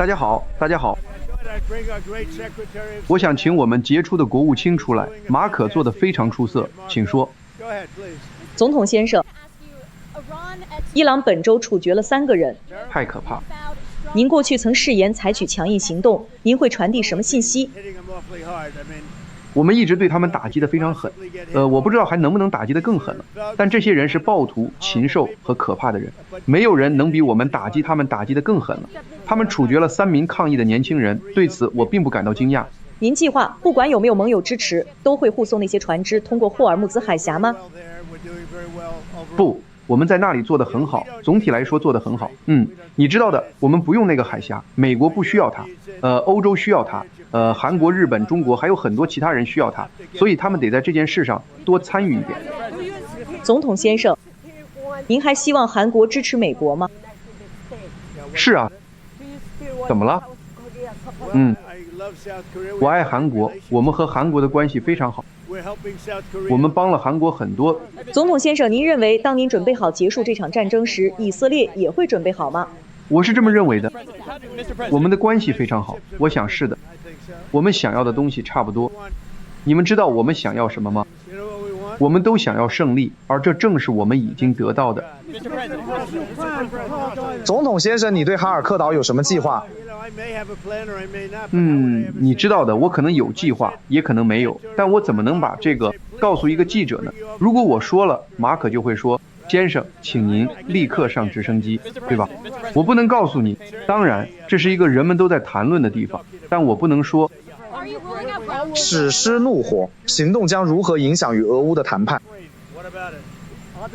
大家好，大家好。我想请我们杰出的国务卿出来，马可做得非常出色，请说。总统先生，伊朗本周处决了3个人，太可怕。您过去曾誓言采取强硬行动，您会传递什么信息？我们一直对他们打击得非常狠，我不知道还能不能打击得更狠了。但这些人是暴徒、禽兽和可怕的人，没有人能比我们打击他们打击得更狠了。他们处决了3名抗议的年轻人，对此我并不感到惊讶。您计划不管有没有盟友支持，都会护送那些船只通过霍尔木兹海峡吗？不，我们在那里做得很好，总体来说做得很好。你知道的，我们不用那个海峡，美国不需要它，欧洲需要它。韩国、日本、中国还有很多其他人需要它，所以他们得在这件事上多参与一点。总统先生，您还希望韩国支持美国吗？是啊。怎么了？我爱韩国，我们和韩国的关系非常好，我们帮了韩国很多。总统先生，您认为当您准备好结束这场战争时，以色列也会准备好吗？我是这么认为的。我们的关系非常好，我想是的。我们想要的东西差不多。你们知道我们想要什么吗？我们都想要胜利，而这正是我们已经得到的。总统先生，你对哈尔克岛有什么计划？你知道的，我可能有计划，也可能没有，但我怎么能把这个告诉一个记者呢？如果我说了，马可就会说，先生，请您立刻上直升机，对吧？我不能告诉你。当然，这是一个人们都在谈论的地方，但我不能说。史诗怒火，行动将如何影响与俄乌的谈判？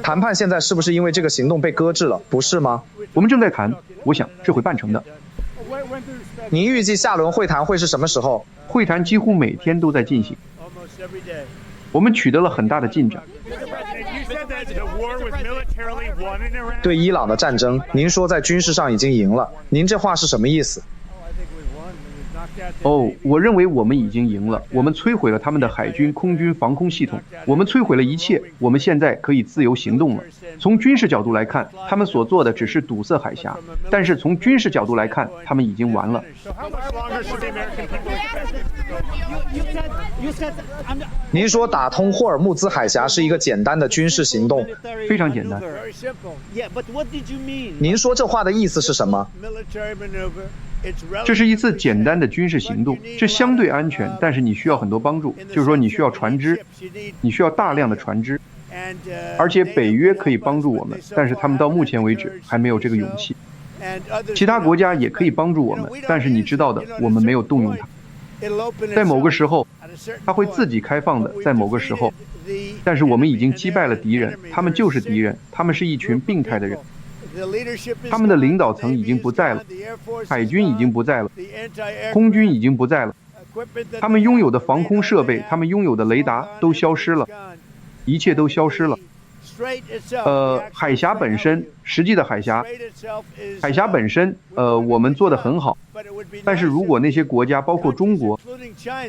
谈判现在是不是因为这个行动被搁置了，不是吗？我们正在谈，我想这会办成的。您预计下轮会谈会是什么时候？会谈几乎每天都在进行，我们取得了很大的进展。对伊朗的战争，您说在军事上已经赢了，您这话是什么意思？我认为我们已经赢了，我们摧毁了他们的海军、空军防空系统，我们摧毁了一切，我们现在可以自由行动了。从军事角度来看，他们所做的只是堵塞海峡，但是从军事角度来看，他们已经完了。您说打通霍尔木兹海峡是一个简单的军事行动，非常简单。您说这话的意思是什么？这是一次简单的军事行动，这相对安全，但是你需要很多帮助，就是说你需要船只，你需要大量的船只，而且北约可以帮助我们，但是他们到目前为止还没有这个勇气。其他国家也可以帮助我们，但是你知道的，我们没有动用它。在某个时候，它会自己开放的，在某个时候，但是我们已经击败了敌人，他们就是敌人，他们是一群病态的人。他们的领导层已经不在了，海军已经不在了，空军已经不在了，他们拥有的防空设备，他们拥有的雷达都消失了，一切都消失了。海峡本身，实际的海峡本身，我们做得很好，但是如果那些国家，包括中国，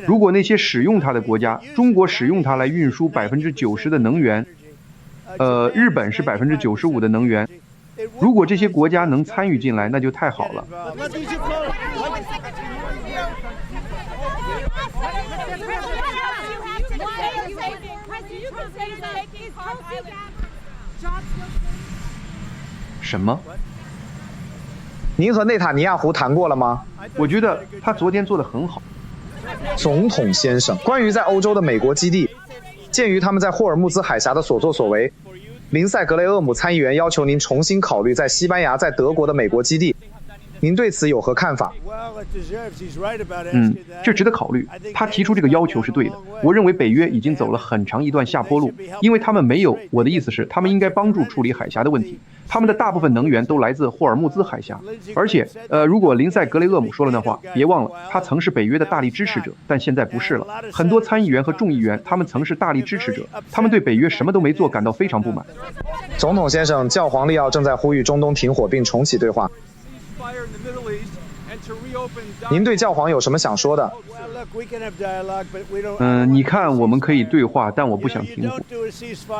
如果那些使用它的国家，中国使用它来运输90%的能源，日本是95%的能源。如果这些国家能参与进来，那就太好了。什么？您和内塔尼亚胡谈过了吗？我觉得他昨天做得很好。总统先生，关于在欧洲的美国基地，鉴于他们在霍尔木兹海峡的所作所为，林塞格雷厄姆参议员要求您重新考虑在西班牙、在德国的美国基地，您对此有何看法？这值得考虑。他提出这个要求是对的。我认为北约已经走了很长一段下坡路，因为他们没有，我的意思是，他们应该帮助处理海峡的问题。他们的大部分能源都来自霍尔木兹海峡，而且，如果林塞格雷厄姆说了那话，别忘了，他曾是北约的大力支持者，但现在不是了。很多参议员和众议员，他们曾是大力支持者，他们对北约什么都没做感到非常不满。总统先生，教皇利奥正在呼吁中东停火并重启对话。您对教皇有什么想说的？你看，我们可以对话，但我不想停火。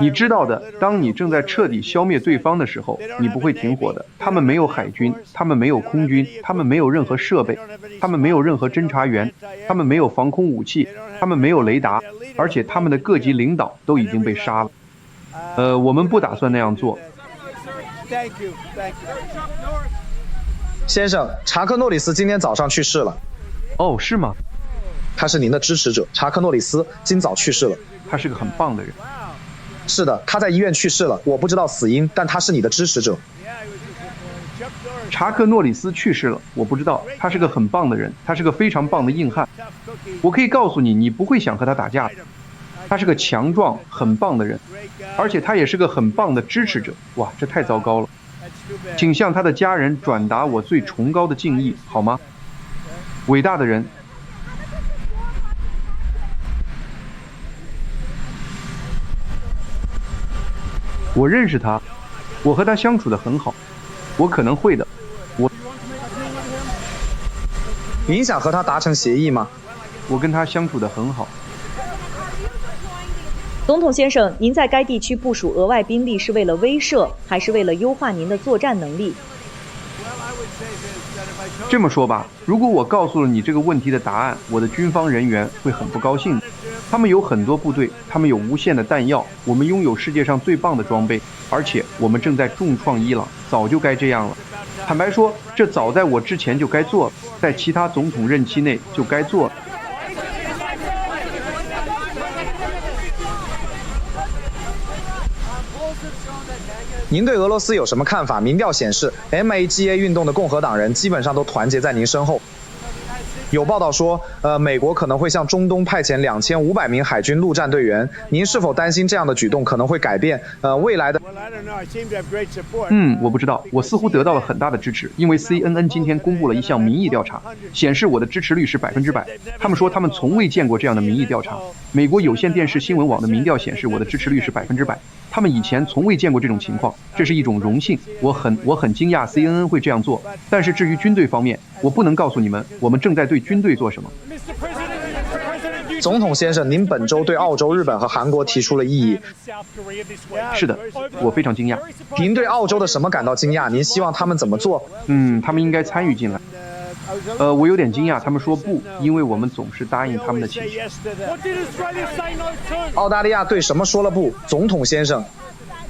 你知道的，当你正在彻底消灭对方的时候，你不会停火的。他们没有海军，他们没有空军，他们没有任何设备，他们没有任何侦察员，他们没有防空武器，他们没有雷达，而且他们的各级领导都已经被杀了。我们不打算那样做。先生，查克诺里斯今天早上去世了。哦，是吗？他是您的支持者，查克诺里斯今早去世了。他是个很棒的人。是的，他在医院去世了，我不知道死因，但他是你的支持者。查克诺里斯去世了，我不知道，他是个很棒的人，他是个非常棒的硬汉。我可以告诉你，你不会想和他打架的。他是个强壮、很棒的人，而且他也是个很棒的支持者。哇，这太糟糕了！请向他的家人转达我最崇高的敬意，好吗？伟大的人。我认识他，我和他相处得很好，我可能会的。您想和他达成协议吗？我跟他相处得很好。总统先生，您在该地区部署额外兵力是为了威慑，还是为了优化您的作战能力？这么说吧，如果我告诉了你这个问题的答案，我的军方人员会很不高兴的。他们有很多部队，他们有无限的弹药，我们拥有世界上最棒的装备，而且我们正在重创伊朗，早就该这样了。坦白说，这早在我之前就该做了，在其他总统任期内就该做了。您对俄罗斯有什么看法？民调显示 ，MAGA 运动的共和党人基本上都团结在您身后。有报道说，美国可能会向中东派遣2500名海军陆战队员。您是否担心这样的举动可能会改变未来的？我不知道，我似乎得到了很大的支持，因为 CNN 今天公布了一项民意调查，显示我的支持率是100%。他们说他们从未见过这样的民意调查。美国有线电视新闻网的民调显示我的支持率是100%。他们以前从未见过这种情况，这是一种荣幸。我很惊讶 CNN 会这样做。但是至于军队方面，我不能告诉你们，我们正在对军队做什么。总统先生，您本周对澳洲、日本和韩国提出了异议。是的，我非常惊讶。您对澳洲的什么感到惊讶？您希望他们怎么做？他们应该参与进来。我有点惊讶，他们说不，因为我们总是答应他们的请求。澳大利亚对什么说了不？总统先生，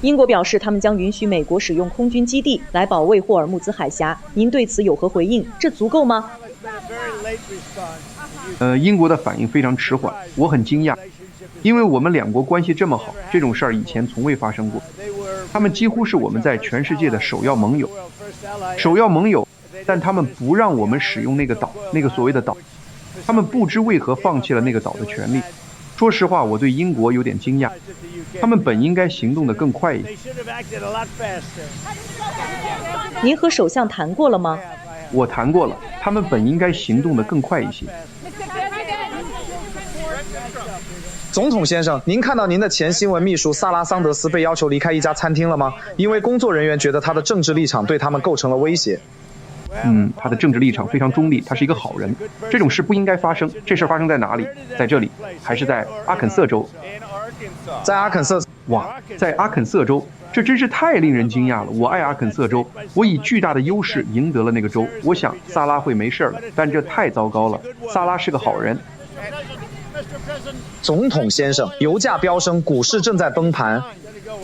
英国表示他们将允许美国使用空军基地来保卫霍尔木兹海峡。您对此有何回应？这足够吗？英国的反应非常迟缓，我很惊讶，因为我们两国关系这么好，这种事儿以前从未发生过。他们几乎是我们在全世界的首要盟友，但他们不让我们使用那个岛，那个所谓的岛，他们不知为何放弃了那个岛的权利。说实话，我对英国有点惊讶，他们本应该行动得更快一些。您和首相谈过了吗？我谈过了，他们本应该行动得更快一些。总统先生，您看到您的前新闻秘书萨拉桑德斯被要求离开一家餐厅了吗？因为工作人员觉得他的政治立场对他们构成了威胁。他的政治立场非常中立，他是一个好人。这种事不应该发生。这事发生在哪里？在这里，还是在阿肯色州？在阿肯色。哇，在阿肯色州，这真是太令人惊讶了。我爱阿肯色州，我以巨大的优势赢得了那个州。我想萨拉会没事了，但这太糟糕了。萨拉是个好人。总统先生，油价飙升，股市正在崩盘。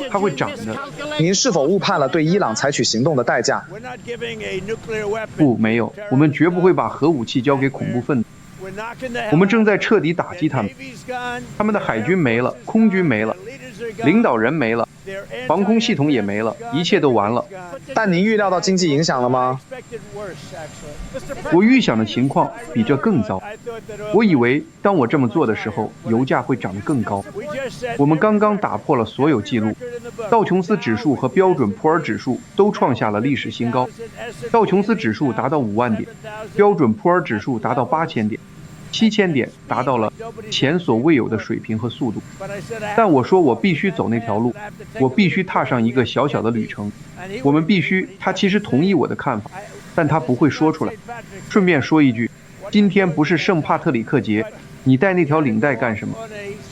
它会涨的。您是否误判了对伊朗采取行动的代价？不，没有，我们绝不会把核武器交给恐怖分子。我们正在彻底打击他们，他们的海军没了，空军没了，领导人没了，防空系统也没了，一切都完了。但您预料到经济影响了吗？我预想的情况比这更糟。我以为当我这么做的时候，油价会涨得更高。我们刚刚打破了所有记录，道琼斯指数和标准普尔指数都创下了历史新高。道琼斯指数达到5万点，标准普尔指数达到8000点，7000点达到了前所未有的水平和速度。但我说我必须走那条路，我必须踏上一个小小的旅程。我们必须，他其实同意我的看法，但他不会说出来。顺便说一句，今天不是圣帕特里克节，你带那条领带干什么？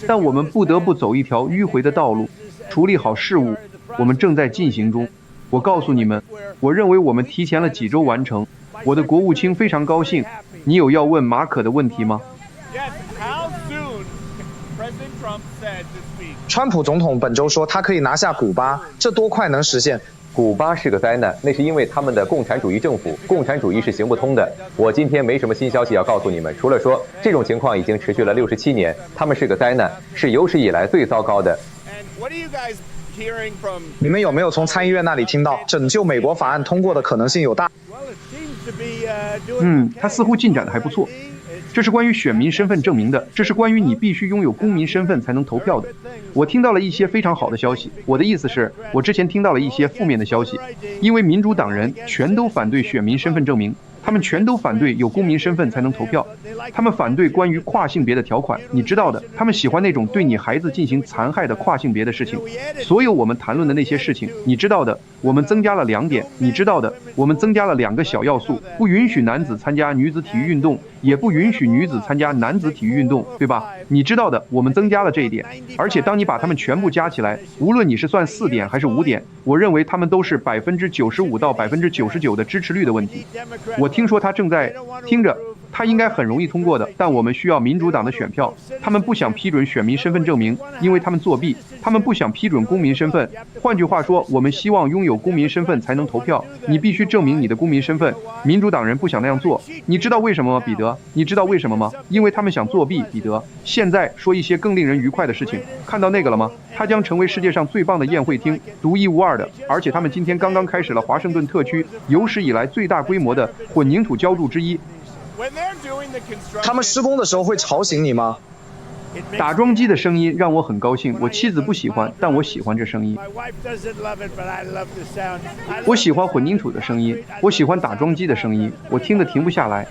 但我们不得不走一条迂回的道路，处理好事务，我们正在进行中。我告诉你们，我认为我们提前了几周完成。我的国务卿非常高兴。你有要问马可的问题吗？川普总统本周说他可以拿下古巴，这多快能实现？古巴是个灾难，那是因为他们的共产主义政府，共产主义是行不通的。我今天没什么新消息要告诉你们，除了说这种情况已经持续了67年，他们是个灾难，是有史以来最糟糕的。你们有没有从参议院那里听到拯救美国法案通过的可能性有大？他似乎进展的还不错。这是关于选民身份证明的，这是关于你必须拥有公民身份才能投票的。我听到了一些非常好的消息，我的意思是，我之前听到了一些负面的消息，因为民主党人全都反对选民身份证明，他们全都反对有公民身份才能投票，他们反对关于跨性别的条款，你知道的，他们喜欢那种对你孩子进行残害的跨性别的事情。所有我们谈论的那些事情，你知道的，我们增加了2点，你知道的，我们增加了2个小要素，不允许男子参加女子体育运动，也不允许女子参加男子体育运动，对吧？你知道的，我们增加了这一点。而且当你把它们全部加起来，无论你是算4点还是5点，我认为他们都是95%到99%的支持率的问题。我听说他正在听着，他应该很容易通过的，但我们需要民主党的选票。他们不想批准选民身份证明，因为他们作弊。他们不想批准公民身份。换句话说，我们希望拥有公民身份才能投票。你必须证明你的公民身份。民主党人不想那样做。你知道为什么吗，彼得？你知道为什么吗？因为他们想作弊，彼得。现在说一些更令人愉快的事情。看到那个了吗？它将成为世界上最棒的宴会厅，独一无二的。而且他们今天刚刚开始了华盛顿特区有史以来最大规模的混凝土浇筑之一。他们施工的时候会吵醒你吗？打桩机的声音让我很高兴，我妻子不喜欢，但我喜欢这声音。我喜欢混凝土的声音，我喜欢打桩机的声音，我听得停不下来。